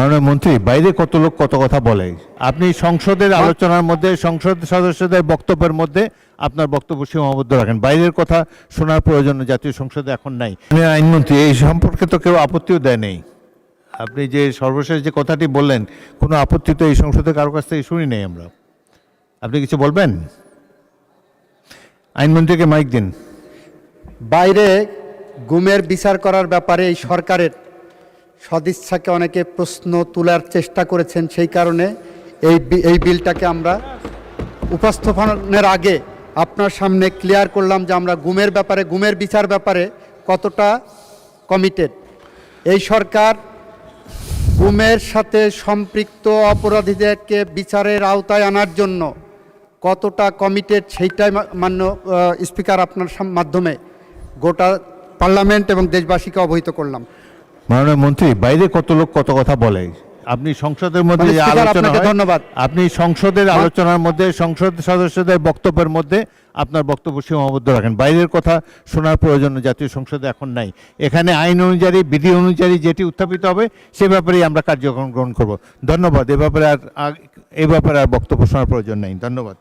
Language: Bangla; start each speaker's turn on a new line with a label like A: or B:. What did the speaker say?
A: মাননীয় মন্ত্রী, বাইরে কত লোক কত কথা বলে। আপনি সংসদের আলোচনার মধ্যে, সংসদ সদস্যদের বক্তব্যের মধ্যে আপনার বক্তব্য সীমাবদ্ধ রাখেন। বাইরের কথা শোনার প্রয়োজন জাতীয় সংসদে এখন নাই। আইনমন্ত্রী, এই সম্পর্কে তো কেউ আপত্তিও দেয় নেই। আপনি যে সর্বশেষ যে কথাটি বললেন, কোনো আপত্তি তো এই সংসদে কারো কাছ থেকে শুনি নেই আমরা। আপনি কিছু বলবেন? আইনমন্ত্রীকে মাইক দিন।
B: বাইরে গুমের বিচার করার ব্যাপারে এই সরকারের সদিচ্ছাকে অনেকে প্রশ্ন তোলার চেষ্টা করেছেন, সেই কারণে এই বিলটাকে আমরা উপস্থাপনের আগে আপনার সামনে ক্লিয়ার করলাম যে আমরা গুমের বিচার ব্যাপারে কতটা কমিটেড। এই সরকার গুমের সাথে সম্পৃক্ত অপরাধীদেরকে বিচারের আওতায় আনার জন্য কতটা কমিটেড সেইটাই মান্য স্পিকার আপনার মাধ্যমে গোটা পার্লামেন্ট এবং দেশবাসীকে অবহিত করলাম।
A: মাননীয় মন্ত্রী, বাইরে কত লোক কত কথা বলে। আপনি সংসদের মধ্যে ধন্যবাদ। আপনি সংসদের আলোচনার মধ্যে, সংসদ সদস্যদের বক্তব্যের মধ্যে আপনার বক্তব্য সীমাবদ্ধ রাখেন। বাইরের কথা শোনার প্রয়োজন জাতীয় সংসদে এখন নাই। এখানে আইন অনুযায়ী, বিধি অনুযায়ী যেটি উত্থাপিত হবে সে ব্যাপারেই আমরা কার্যক্রম গ্রহণ করব। ধন্যবাদ। এ ব্যাপারে আর বক্তব্য শোনার প্রয়োজন নেই। ধন্যবাদ।